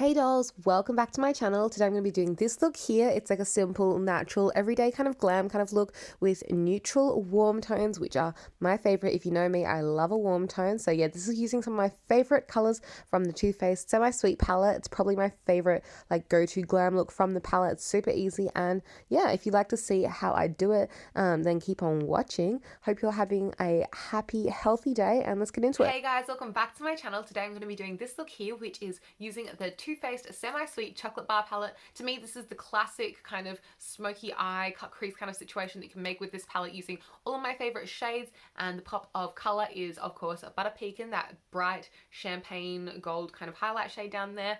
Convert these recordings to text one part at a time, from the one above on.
Hey dolls, welcome back to my channel. Today I'm going to be doing this look here. It's like a simple, natural, everyday kind of glam kind of look with neutral warm tones, which are my favorite. If you know me, I love a warm tone. So yeah, this is using some of my favorite colors from the Too Faced Semi Sweet palette. It's probably my favorite like go-to glam look from the palette. It's super easy, and yeah, if you'd like to see how I do it, then keep on watching. Hope you're having a happy, healthy day, and let's get into it. Hey guys, welcome back to my channel. Today I'm going to be doing this look here, which is using the Too Faced Semi Sweet Chocolate Bar Palette. To me, this is the classic kind of smoky eye, cut crease kind of situation that you can make with this palette using all of my favorite shades, and the pop of color is, of course, a Butter Pecan, that bright champagne gold kind of highlight shade down there.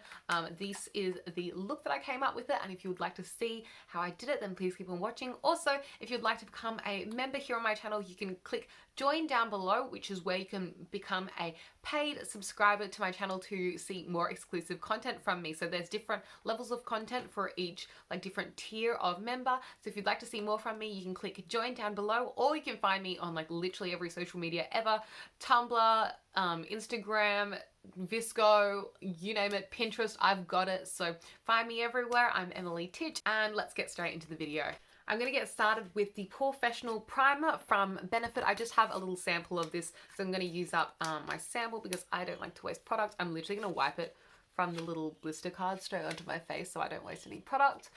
This is the look that I came up with it, and if you would like to see how I did it, then please keep on watching. Also, if you'd like to become a member here on my channel, you can click join down below, which is where you can become a paid subscriber to my channel to see more exclusive content from me. So there's different levels of content for each like different tier of member. So if you'd like to see more from me, you can click join down below, or you can find me on like literally every social media ever: Tumblr, Instagram, Visco, you name it, Pinterest, I've got it. So find me everywhere. I'm Emily Titch, and let's get straight into the video. I'm going to get started with the Professional Primer from Benefit. I just have a little sample of this, so I'm going to use up my sample because I don't like to waste product. I'm literally going to wipe it from the little blister card straight onto my face so I don't waste any product.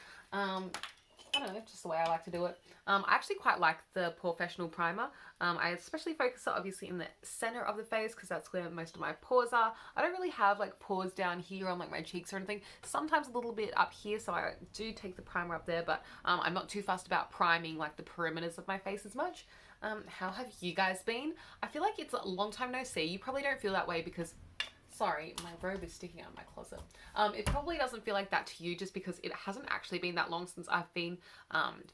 I don't know, just the way I like to do it. I actually quite like the Professional Primer. I especially focus it obviously in the center of the face because that's where most of my pores are. I don't really have like pores down here on like my cheeks or anything. Sometimes a little bit up here, so I do take the primer up there, but I'm not too fussed about priming like the perimeters of my face as much. How have you guys been? I feel like it's a long time no see. You probably don't feel that way because sorry, my robe is sticking out of my closet. It probably doesn't feel like that to you just because it hasn't actually been that long since I've been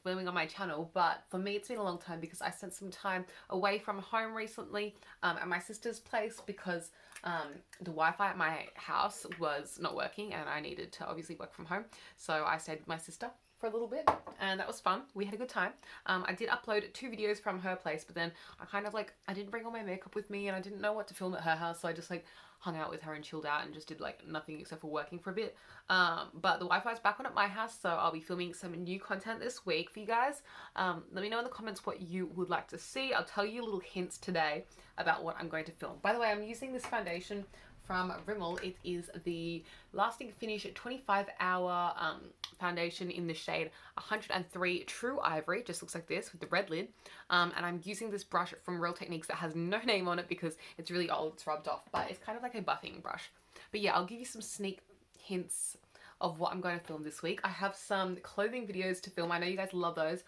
filming on my channel. But for me, it's been a long time because I spent some time away from home recently at my sister's place because the Wi-Fi at my house was not working and I needed to obviously work from home. So I stayed with my sister for a little bit, and that was fun. We had a good time. I did upload 2 videos from her place, but then I didn't bring all my makeup with me and I didn't know what to film at her house, so I just like hung out with her and chilled out and just did like nothing except for working for a bit. But the Wi-Fi is back on at my house, so I'll be filming some new content this week for you guys. Let me know in the comments what you would like to see. I'll tell you little hints today about what I'm going to film. By the way, I'm using this foundation from Rimmel. It is the Lasting Finish 25-hour foundation in the shade 103 True Ivory. Just looks like this with the red lid. And I'm using this brush from Real Techniques that has no name on it because it's really old, it's rubbed off, but it's kind of like a buffing brush. But yeah, I'll give you some sneak hints of what I'm going to film this week. I have some clothing videos to film. I know you guys love those.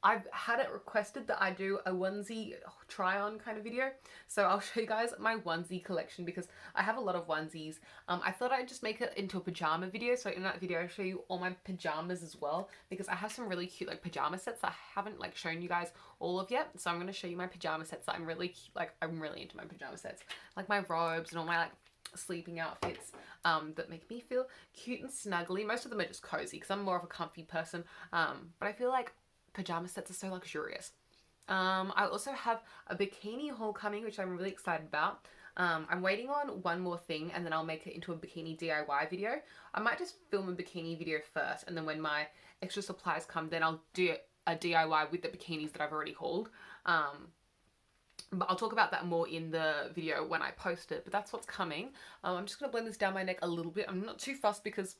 I've had it requested that I do a onesie try on kind of video. So I'll show you guys my onesie collection because I have a lot of onesies. I thought I'd just make it into a pajama video. So in that video, I'll show you all my pajamas as well because I have some really cute like pajama sets that I haven't like shown you guys all of yet. So I'm going to show you my pajama sets that I'm really into my pajama sets. Like my robes and all my like sleeping outfits that make me feel cute and snuggly. Most of them are just cozy because I'm more of a comfy person. But I feel like pajama sets are so luxurious. I also have a bikini haul coming, which I'm really excited about. I'm waiting on one more thing and then I'll make it into a bikini DIY video. I might just film a bikini video first, and then when my extra supplies come, then I'll do a DIY with the bikinis that I've already hauled. But I'll talk about that more in the video when I post it, but that's what's coming. I'm just going to blend this down my neck a little bit. I'm not too fussed because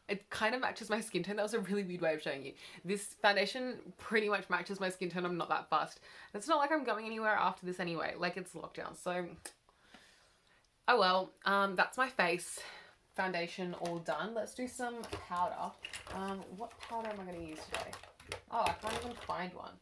it kind of matches my skin tone. That was a really weird way of showing you. This foundation pretty much matches my skin tone. I'm not that fussed. It's not like I'm going anywhere after this anyway. Like, it's lockdown, so oh well. That's my face foundation all done. Let's do some powder. What powder am I going to use today? Oh, I can't even find one.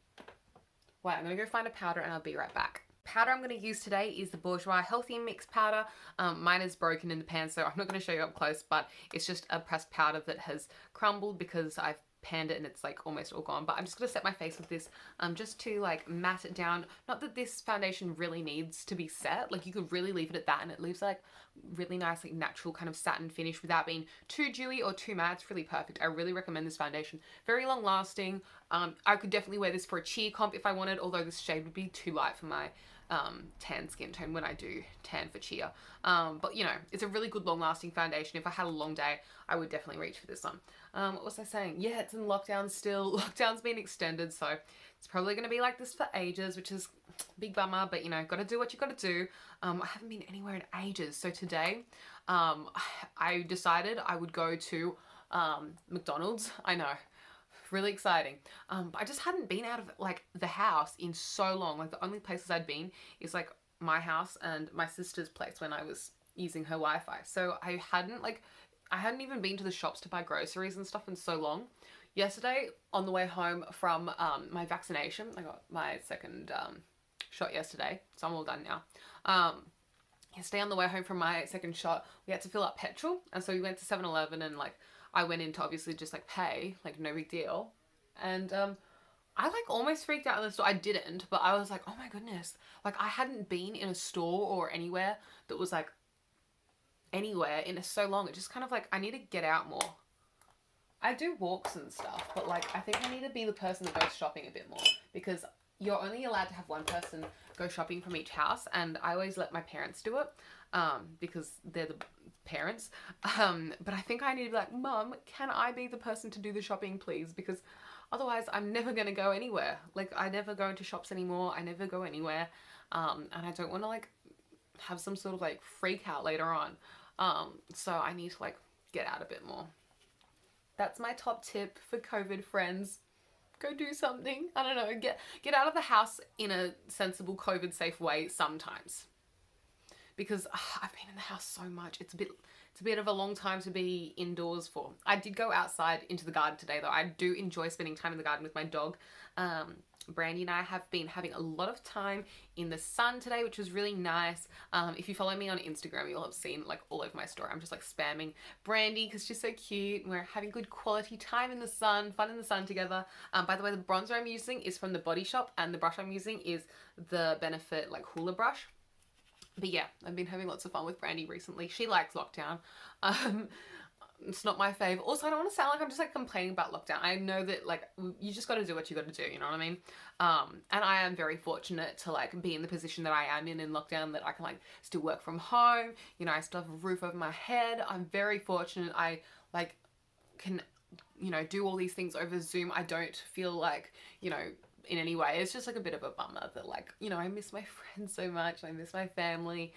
Wait, I'm going to go find a powder and I'll be right back. Powder I'm going to use today is the Bourjois Healthy Mix powder. Mine is broken in the pan, so I'm not going to show you up close, but it's just a pressed powder that has crumbled because I've panned it and it's like almost all gone. But I'm just going to set my face with this just to like matte it down. Not that this foundation really needs to be set. Like, you could really leave it at that and it leaves like really nice like natural kind of satin finish without being too dewy or too matte. It's really perfect. I really recommend this foundation. Very long lasting. I could definitely wear this for a cheer comp if I wanted, although this shade would be too light for my tan skin tone when I do tan for cheer. But you know, it's a really good long lasting foundation. If I had a long day, I would definitely reach for this one. What was I saying? Yeah, it's in lockdown still. Lockdown's been extended, so it's probably going to be like this for ages, which is a big bummer, but you know, got to do what you got to do. I haven't been anywhere in ages. So today, I decided I would go to McDonald's. I know, really exciting. But I just hadn't been out of like the house in so long. Like the only places I'd been is like my house and my sister's place when I was using her Wi-Fi. So I hadn't even been to the shops to buy groceries and stuff in so long. Yesterday, on the way home from my vaccination, I got my second shot yesterday, so I'm all done now. Yesterday on the way home from my second shot, we had to fill up petrol, and so we went to 7-Eleven and like I went in to obviously just like pay, like no big deal. And I like almost freaked out in the store. I didn't, but I was like, oh my goodness. Like I hadn't been in a store or anywhere that was like anywhere in so long. It just kind of like, I need to get out more. I do walks and stuff, but like I think I need to be the person that goes shopping a bit more, because you're only allowed to have one person go shopping from each house, and I always let my parents do it because they're the parents. But I think I need to be like, Mum, can I be the person to do the shopping, please? Because otherwise I'm never going to go anywhere. Like I never go into shops anymore. I never go anywhere. And I don't want to like have some sort of like freak out later on. So I need to like get out a bit more. That's my top tip for COVID friends. Go do something. I don't know. Get out of the house in a sensible COVID safe way sometimes. Because I've been in the house so much. It's a bit of a long time to be indoors for. I did go outside into the garden today though. I do enjoy spending time in the garden with my dog. Brandy and I have been having a lot of time in the sun today, which was really nice. If you follow me on Instagram, you'll have seen like all over my story. I'm just like spamming Brandy because she's so cute. We're having good quality time in the sun, fun in the sun together. By the way, the bronzer I'm using is from the Body Shop, and the brush I'm using is the Benefit like hula brush. But yeah, I've been having lots of fun with Brandy recently. She likes lockdown. It's not my fave. Also, I don't want to sound like I'm just like complaining about lockdown. I know that like you just got to do what you got to do, you know what I mean? And I am very fortunate to like be in the position that I am in lockdown, that I can like still work from home. You know, I still have a roof over my head. I'm very fortunate. I like can, you know, do all these things over Zoom. I don't feel like, you know, in any way. It's just like a bit of a bummer that like, you know, I miss my friends so much. I miss my family,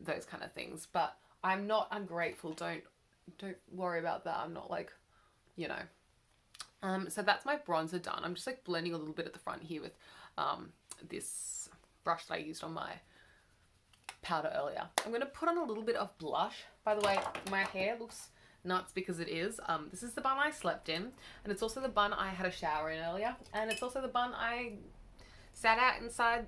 those kind of things. But I'm not ungrateful. Don't worry about that. I'm not like, you know. So that's my bronzer done. I'm just like blending a little bit at the front here with this brush that I used on my powder earlier. I'm going to put on a little bit of blush. By the way, my hair looks nuts because it is. This is the bun I slept in, and it's also the bun I had a shower in earlier, and it's also the bun I sat out inside.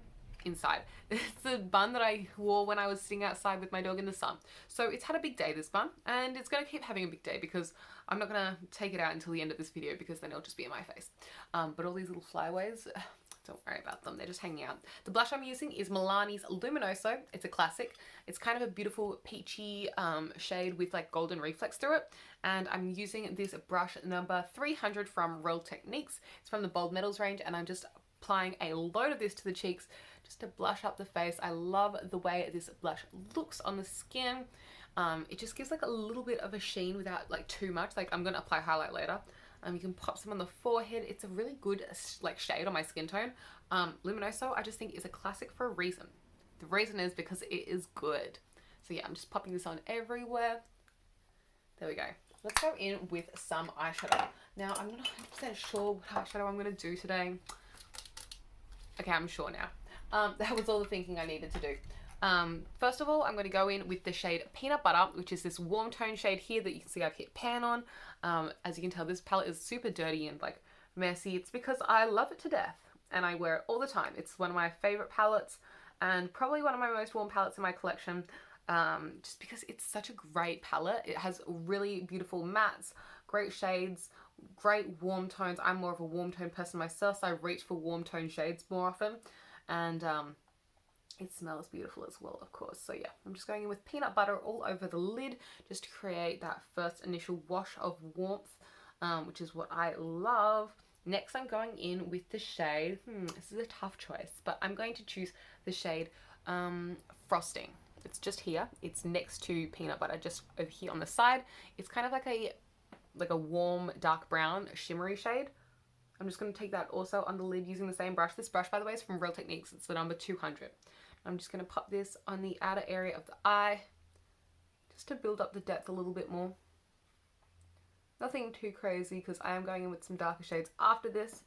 It's the bun that I wore when I was sitting outside with my dog in the sun. So it's had a big day, this bun, and it's going to keep having a big day because I'm not going to take it out until the end of this video because then it'll just be in my face. But all these little flyaways, don't worry about them. They're just hanging out. The blush I'm using is Milani's Luminoso. It's a classic. It's kind of a beautiful peachy shade with like golden reflex through it. And I'm using this brush number 300 from Real Techniques. It's from the Bold Metals range, and I'm just applying a load of this to the cheeks just to blush up the face. I love the way this blush looks on the skin. It just gives like a little bit of a sheen without like too much. Like I'm going to apply highlight later. You can pop some on the forehead. It's a really good like shade on my skin tone. Luminoso I just think is a classic for a reason. The reason is because it is good. So yeah, I'm just popping this on everywhere. There we go. Let's go in with some eyeshadow. Now I'm not 100% sure what eyeshadow I'm going to do today. Okay, I'm sure now. That was all the thinking I needed to do. First of all, I'm going to go in with the shade Peanut Butter, which is this warm tone shade here that you can see I've hit pan on. As you can tell, this palette is super dirty and like messy. It's because I love it to death and I wear it all the time. It's one of my favorite palettes and probably one of my most worn palettes in my collection, just because it's such a great palette. It has really beautiful mattes, great shades, great warm tones. I'm more of a warm tone person myself, so I reach for warm tone shades more often. And it smells beautiful as well, of course. So yeah, I'm just going in with Peanut Butter all over the lid just to create that first initial wash of warmth, which is what I love. Next, I'm going in with the shade, this is a tough choice, but I'm going to choose the shade Frosting. It's just here. It's next to Peanut Butter, just over here on the side. It's kind of like a warm, dark brown, shimmery shade. I'm just going to take that also on the lid using the same brush. This brush, by the way, is from Real Techniques. It's the number 200. I'm just going to pop this on the outer area of the eye, just to build up the depth a little bit more. Nothing too crazy, because I am going in with some darker shades after this.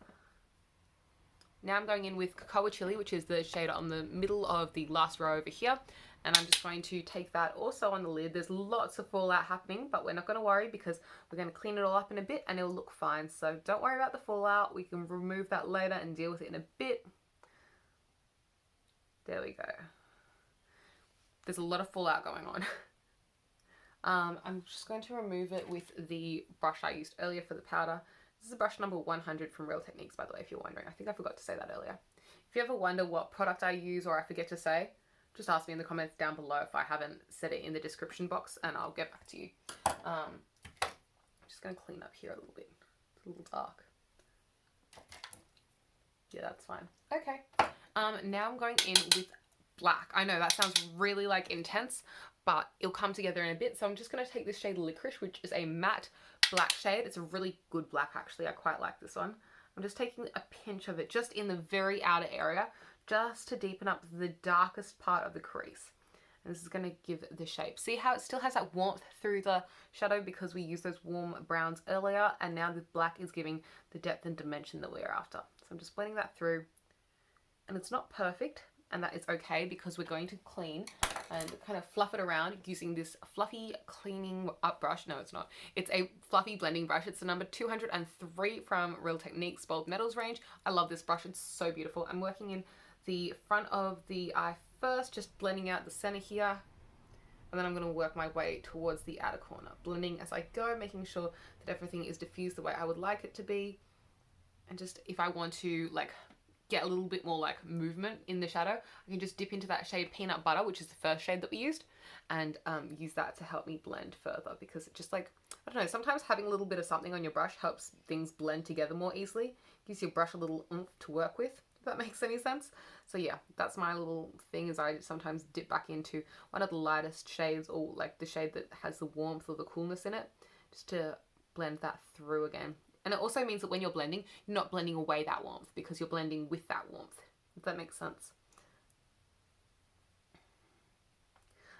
Now I'm going in with Cocoa Chili, which is the shade on the middle of the last row over here. And I'm just going to take that also on the lid. There's lots of fallout happening, but we're not going to worry because we're going to clean it all up in a bit and it'll look fine. So don't worry about the fallout. We can remove that later and deal with it in a bit. There we go. There's a lot of fallout going on. I'm just going to remove it with the brush I used earlier for the powder. This is a brush number 100 from Real Techniques, by the way, if you're wondering. I think I forgot to say that earlier. If you ever wonder what product I use or I forget to say, just ask me in the comments down below if I haven't said it in the description box and I'll get back to you. I'm just going to clean up here a little bit. It's a little dark. Yeah, that's fine. Okay. Now I'm going in with black. I know that sounds really like intense, but it'll come together in a bit. So I'm just going to take this shade Licorice, which is a matte black shade. It's a really good black, actually. I quite like this one. I'm just taking a pinch of it just in the very outer area, just to deepen up the darkest part of the crease. And this is going to give the shape. See how it still has that warmth through the shadow because we used those warm browns earlier, and now the black is giving the depth and dimension that we're after. So I'm just blending that through. And it's not perfect, and that is okay because we're going to clean and kind of fluff it around using this fluffy cleaning up brush. No, it's not. It's a fluffy blending brush. It's the number 203 from Real Techniques Bold Metals range. I love this brush. It's so beautiful. I'm working in the front of the eye first, just blending out the center here. And then I'm going to work my way towards the outer corner, blending as I go, making sure that everything is diffused the way I would like it to be. And just if I want to like get a little bit more like movement in the shadow, I can just dip into that shade Peanut Butter, which is the first shade that we used, and use that to help me blend further, because it just like, I don't know, sometimes having a little bit of something on your brush helps things blend together more easily, gives your brush a little oomph to work with, if that makes any sense. So yeah, that's my little thing, is I sometimes dip back into one of the lightest shades, or like the shade that has the warmth or the coolness in it, just to blend that through again. And it also means that when you're blending, you're not blending away that warmth, because you're blending with that warmth, if that makes sense.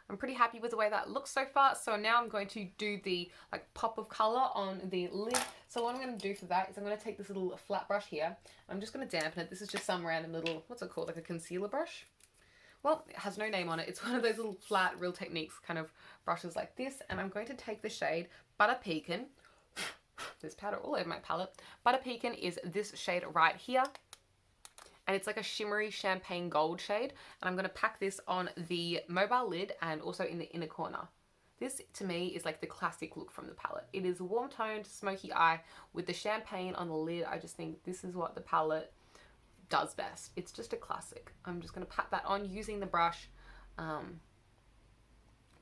I'm pretty happy with the way that looks so far. So now I'm going to do the like pop of color on the lid. So what I'm going to do for that is I'm going to take this little flat brush here. I'm just going to dampen it. This is just some random little, what's it called? Like a concealer brush. Well, it has no name on it. It's one of those little flat Real Techniques kind of brushes like this. And I'm going to take the shade Butter Pecan. There's powder all over my palette. Butter Pecan is this shade right here. And it's like a shimmery champagne gold shade. And I'm going to pack this on the mobile lid and also in the inner corner. This, to me, is like the classic look from the palette. It is a warm-toned, smoky eye with the champagne on the lid. I just think this is what the palette does best. It's just a classic. I'm just going to pat that on using the brush.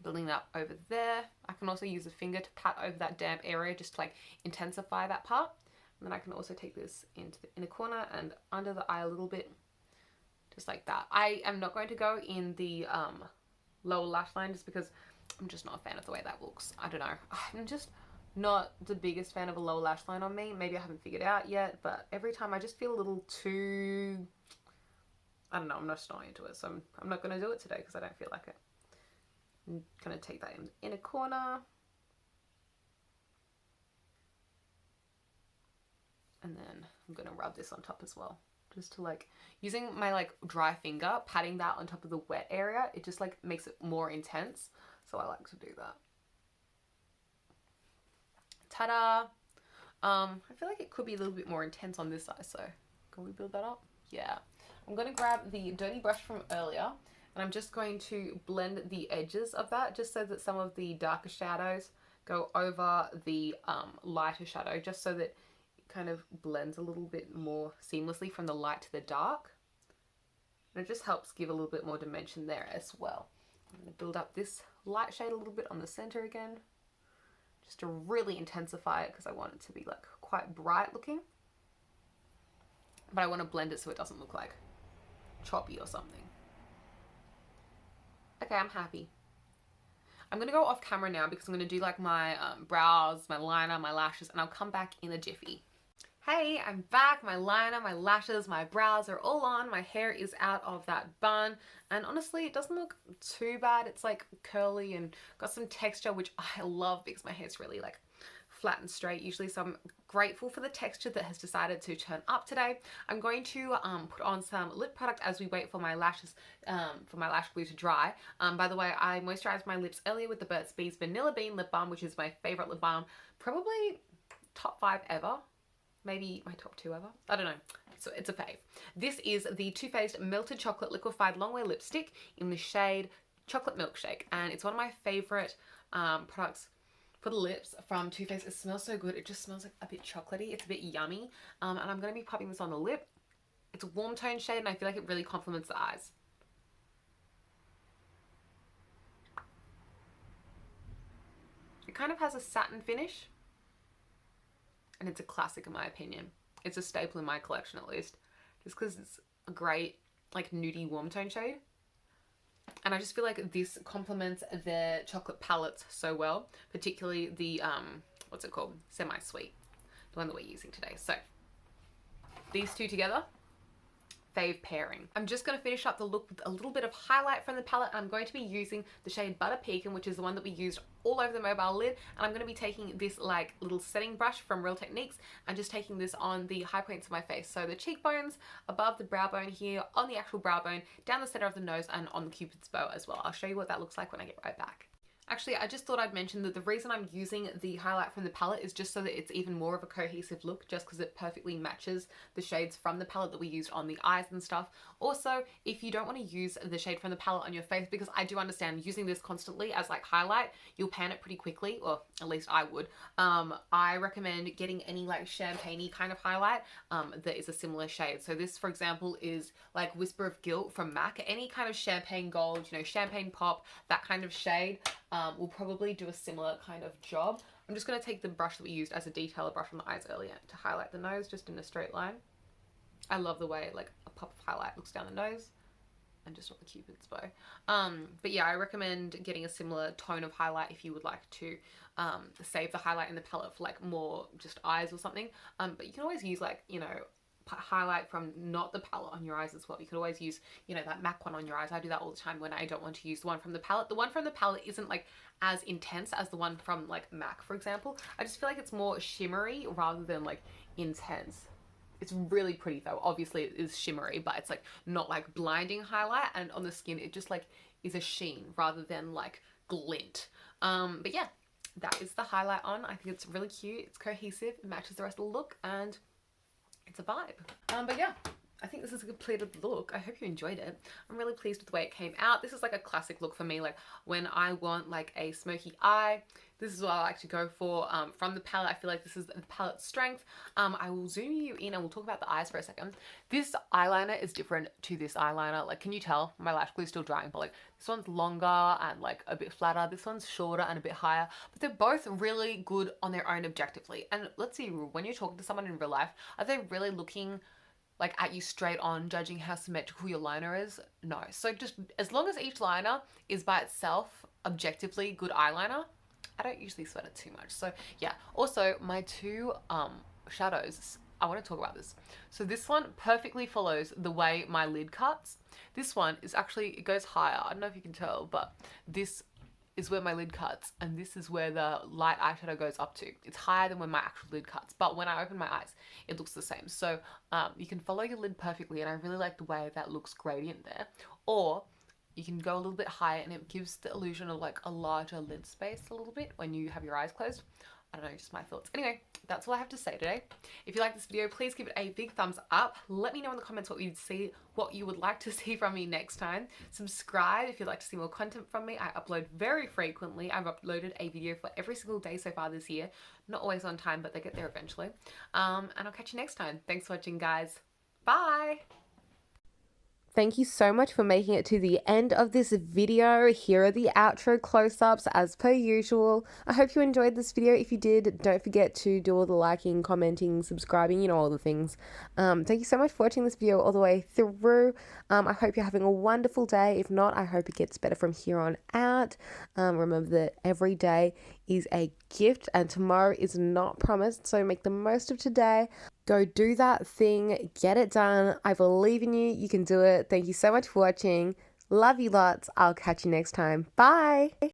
Building that over there. I can also use a finger to pat over that damp area just to like intensify that part. And then I can also take this into the inner corner and under the eye a little bit, just like that. I am not going to go in the lower lash line just because I'm just not a fan of the way that looks. I don't know. I'm just not the biggest fan of a lower lash line on me. Maybe I haven't figured it out yet, but every time I just feel a little too, I don't know, I'm not into it. So I'm not going to do it today because I don't feel like it. I'm going to take that in the inner corner. And then I'm going to rub this on top as well. Just to like, using my like dry finger, patting that on top of the wet area, it just like makes it more intense. So I like to do that. Ta-da! I feel like it could be a little bit more intense on this side, so can we build that up? Yeah. I'm going to grab the dirty brush from earlier, and I'm just going to blend the edges of that just so that some of the darker shadows go over the lighter shadow, just so that it kind of blends a little bit more seamlessly from the light to the dark. And it just helps give a little bit more dimension there as well. I'm going to build up this light shade a little bit on the center again, just to really intensify it because I want it to be like quite bright looking. but I want to blend it so it doesn't look like choppy or something. Okay, I'm happy. I'm going to go off camera now because I'm going to do like my brows, my liner, my lashes, and I'll come back in a jiffy. Hey, I'm back. My liner, my lashes, my brows are all on. My hair is out of that bun. And honestly, it doesn't look too bad. It's like curly and got some texture, which I love because my hair's really like flat and straight usually. So I'm grateful for the texture that has decided to turn up today. I'm going to put on some lip product as we wait for my lashes, for my lash glue to dry. By the way, I moisturized my lips earlier with the Burt's Bees Vanilla Bean lip balm, which is my favorite lip balm. Probably top 5 ever. Maybe my top 2 ever. I don't know. So it's a fave. This is the Too Faced Melted Chocolate Liquefied Longwear Lipstick in the shade Chocolate Milkshake. And it's one of my favorite products for the lips from Too Faced. It smells so good. It just smells like a bit chocolatey. It's a bit yummy. And I'm going to be popping this on the lip. It's a warm tone shade and I feel like it really complements the eyes. It kind of has a satin finish. And it's a classic in my opinion. It's a staple in my collection at least. Just because it's a great like nudie warm tone shade. And I just feel like this complements the chocolate palettes so well. Particularly the, what's it called? Semi-sweet. The one that we're using today. So, these two together. Fave pairing. I'm just going to finish up the look with a little bit of highlight from the palette. I'm going to be using the shade Butter Pecan, which is the one that we used all over the mobile lid, and I'm going to be taking this like little setting brush from Real Techniques and just taking this on the high points of my face. So the cheekbones, above the brow bone here, on the actual brow bone, down the center of the nose, and on the cupid's bow as well. I'll show you what that looks like when I get right back. Actually, I just thought I'd mention that the reason I'm using the highlight from the palette is just so that it's even more of a cohesive look, just because it perfectly matches the shades from the palette that we used on the eyes and stuff. Also, if you don't want to use the shade from the palette on your face, because I do understand using this constantly as like highlight, you'll pan it pretty quickly, or at least I would. I recommend getting any like champagne-y kind of highlight that is a similar shade. So this, for example, is like Whisper of Guilt from MAC. Any kind of champagne gold, you know, champagne pop, that kind of shade. Will probably do a similar kind of job. I'm just going to take the brush that we used as a detailer brush on the eyes earlier to highlight the nose just in a straight line. I love the way like a pop of highlight looks down the nose and just on the cupid's bow. But yeah, I recommend getting a similar tone of highlight if you would like to save the highlight in the palette for like more just eyes or something. But you can always use like, you know, highlight from not the palette on your eyes as well. You could always use, you know, that MAC one on your eyes. I do that all the time when I don't want to use the one from the palette. The one from the palette isn't like as intense as the one from like MAC, for example. I just feel like it's more shimmery rather than like intense. It's really pretty though. Obviously it is shimmery, but it's like not like blinding highlight, and on the skin it just like is a sheen rather than like glint. But yeah, that is the highlight on. I think it's really cute. It's cohesive. It matches the rest of the look and it's a vibe. But yeah, I think this is a completed look. I hope you enjoyed it. I'm really pleased with the way it came out. This is like a classic look for me, like when I want like a smoky eye. This is what I like to go for from the palette. I feel like this is the palette's strength. I will zoom you in and we'll talk about the eyes for a second. This eyeliner is different to this eyeliner. Like, can you tell? My lash glue is still drying, but like this one's longer and like a bit flatter. This one's shorter and a bit higher, but they're both really good on their own objectively. And let's see, when you're talking to someone in real life, are they really looking like at you straight on, judging how symmetrical your liner is? No. So just as long as each liner is by itself objectively good eyeliner, I don't usually sweat it too much. So yeah. Also, my two shadows, I want to talk about this. So this one perfectly follows the way my lid cuts. This one is actually, it goes higher. I don't know if you can tell, but this is where my lid cuts, and this is where the light eyeshadow goes up to. It's higher than when my actual lid cuts, but when I open my eyes, it looks the same. So you can follow your lid perfectly, and I really like the way that looks gradient there. Or you can go a little bit higher, and it gives the illusion of like a larger lid space a little bit when you have your eyes closed. I don't know, just my thoughts. Anyway, that's all I have to say today. If you like this video, please give it a big thumbs up. Let me know in the comments what you would like to see from me next time. Subscribe if you'd like to see more content from me. I upload very frequently. I've uploaded a video for every single day so far this year. Not always on time, but they get there eventually. And I'll catch you next time. Thanks for watching, guys. Bye! Thank you so much for making it to the end of this video. Here are the outro close-ups as per usual. I hope you enjoyed this video. If you did, don't forget to do all the liking, commenting, subscribing, all the things. Thank you so much for watching this video all the way through. I hope you're having a wonderful day. If not, I hope it gets better from here on out. Remember that every day is a gift and tomorrow is not promised, so make the most of today. Go do that thing, get it done. I believe in you. You can do it. Thank you so much for watching. Love you lots. I'll catch you next time. Bye.